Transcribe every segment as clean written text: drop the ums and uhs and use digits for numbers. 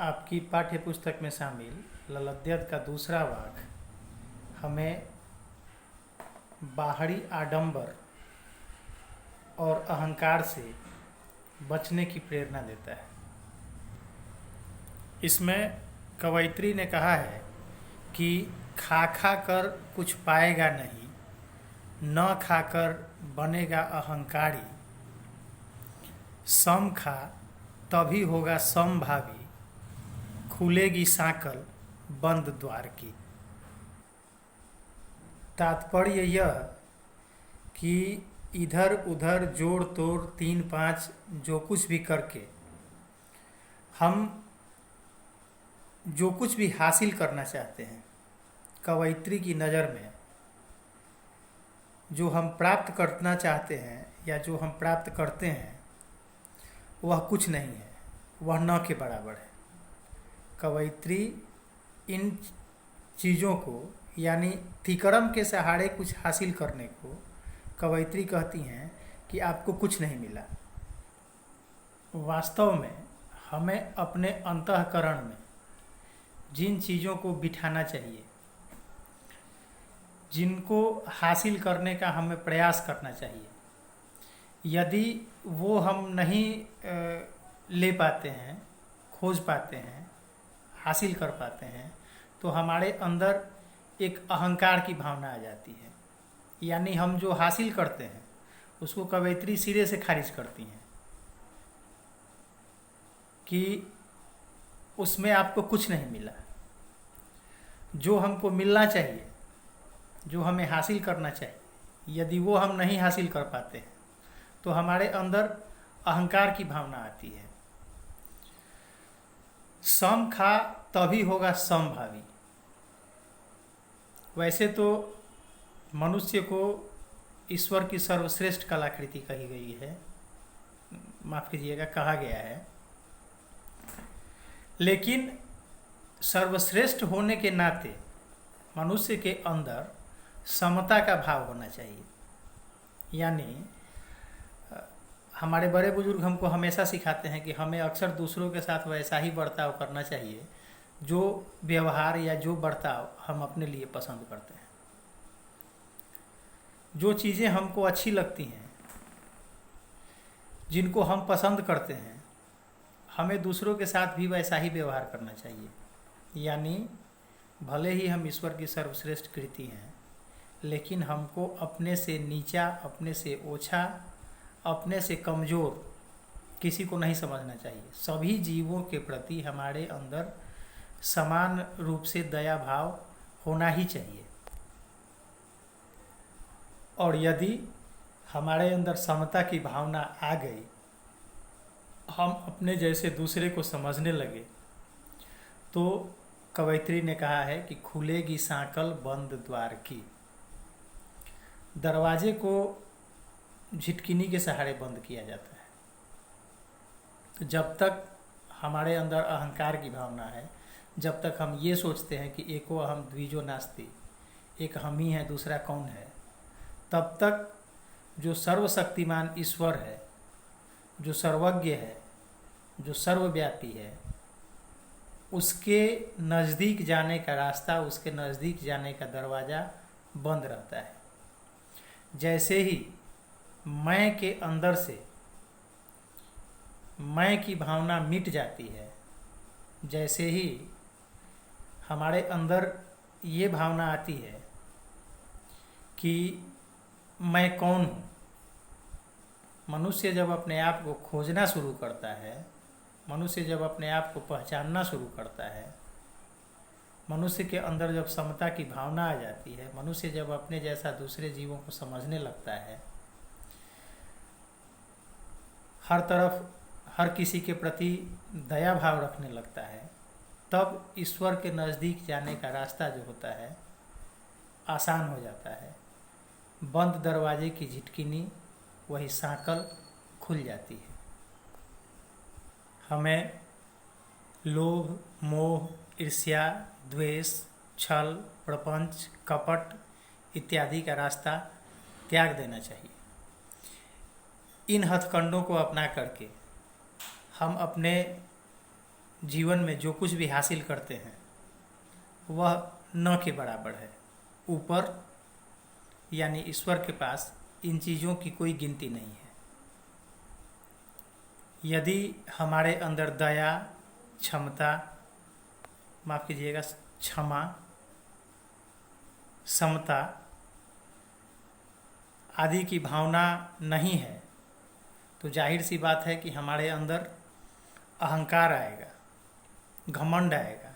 आपकी पाठ्य पुस्तक में शामिल ललद्यत का दूसरा भाग हमें बाहरी आडंबर और अहंकार से बचने की प्रेरणा देता है। इसमें कवयित्री ने कहा है कि खा खा कर कुछ पाएगा नहीं, न खाकर बनेगा अहंकारी, सम खा तभी होगा समभावी, खुलेगी सांकल बंद द्वार की। तात्पर्य यह कि इधर उधर जोड़ तोड़ 3-5 जो कुछ भी करके हम जो कुछ भी हासिल करना चाहते हैं, कवयित्री की नज़र में जो हम प्राप्त करना चाहते हैं या जो हम प्राप्त करते हैं वह कुछ नहीं है, वह न के बराबर है। कवयित्री इन चीज़ों को यानी तिकड़म के सहारे कुछ हासिल करने को कवयित्री कहती हैं कि आपको कुछ नहीं मिला। वास्तव में हमें अपने अंतःकरण में जिन चीज़ों को बिठाना चाहिए, जिनको हासिल करने का हमें प्रयास करना चाहिए, यदि वो हम नहीं ले पाते हैं, खोज पाते हैं, हासिल कर पाते हैं, तो हमारे अंदर एक अहंकार की भावना आ जाती है। यानी हम जो हासिल करते हैं उसको कवयित्री सिरे से खारिज करती हैं कि उसमें आपको कुछ नहीं मिला। जो हमको मिलना चाहिए, जो हमें हासिल करना चाहिए, यदि वो हम नहीं हासिल कर पाते हैं तो हमारे अंदर अहंकार की भावना आती है। सम खा तभी होगा समभावी। वैसे तो मनुष्य को ईश्वर की सर्वश्रेष्ठ कलाकृति कही गई है, माफ़ कीजिएगा, कहा गया है, लेकिन सर्वश्रेष्ठ होने के नाते मनुष्य के अंदर समता का भाव होना चाहिए। यानी हमारे बड़े बुजुर्ग हमको हमेशा सिखाते हैं कि हमें अक्सर दूसरों के साथ वैसा ही बर्ताव करना चाहिए जो व्यवहार या जो बर्ताव हम अपने लिए पसंद करते हैं। जो चीज़ें हमको अच्छी लगती हैं, जिनको हम पसंद करते हैं, हमें दूसरों के साथ भी वैसा ही व्यवहार करना चाहिए। यानी भले ही हम ईश्वर की सर्वश्रेष्ठ कृति हैं, लेकिन हमको अपने से नीचा, अपने से ओछा, अपने से कमज़ोर किसी को नहीं समझना चाहिए। सभी जीवों के प्रति हमारे अंदर समान रूप से दया भाव होना ही चाहिए। और यदि हमारे अंदर समता की भावना आ गई, हम अपने जैसे दूसरे को समझने लगे, तो कवयित्री ने कहा है कि खुलेगी सांकल बंद द्वार की। दरवाजे को झिटकिनी के सहारे बंद किया जाता है। तो जब तक हमारे अंदर अहंकार की भावना है, जब तक हम ये सोचते हैं कि एको अहम द्विजो नास्ति, एक हम ही है, दूसरा कौन है, तब तक जो सर्वशक्तिमान ईश्वर है, जो सर्वज्ञ है, जो सर्वव्यापी है, उसके नज़दीक जाने का रास्ता, उसके नज़दीक जाने का दरवाज़ा बंद रहता है। जैसे ही मैं के अंदर से मैं की भावना मिट जाती है, जैसे ही हमारे अंदर ये भावना आती है कि मैं कौन हूँ, मनुष्य जब अपने आप को खोजना शुरू करता है, मनुष्य जब अपने आप को पहचानना शुरू करता है, मनुष्य के अंदर जब समता की भावना आ जाती है, मनुष्य जब अपने जैसा दूसरे जीवों को समझने लगता है, हर तरफ हर किसी के प्रति दया भाव रखने लगता है, तब ईश्वर के नज़दीक जाने का रास्ता जो होता है आसान हो जाता है। बंद दरवाजे की झिटकिनी, वही सांकल खुल जाती है। हमें लोभ, मोह, ईर्ष्या, द्वेष, छल, प्रपंच, कपट इत्यादि का रास्ता त्याग देना चाहिए। इन हथकंडों को अपना करके हम अपने जीवन में जो कुछ भी हासिल करते हैं वह न के बराबर है। ऊपर यानी ईश्वर के पास इन चीज़ों की कोई गिनती नहीं है। यदि हमारे अंदर दया, क्षमता, माफ़ कीजिएगा, क्षमा, समता आदि की भावना नहीं है तो जाहिर सी बात है कि हमारे अंदर अहंकार आएगा, घमंड आएगा,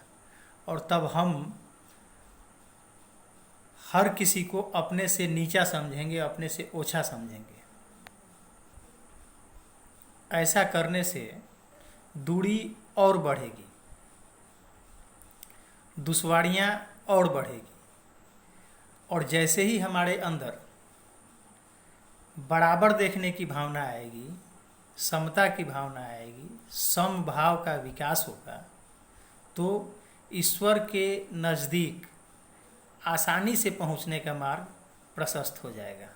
और तब हम हर किसी को अपने से नीचा समझेंगे, अपने से ओछा समझेंगे। ऐसा करने से दूरी और बढ़ेगी, दुश्वारियाँ और बढ़ेगी, और जैसे ही हमारे अंदर बराबर देखने की भावना आएगी, समता की भावना आएगी, समभाव का विकास होगा, तो ईश्वर के नज़दीक आसानी से पहुंचने का मार्ग प्रशस्त हो जाएगा।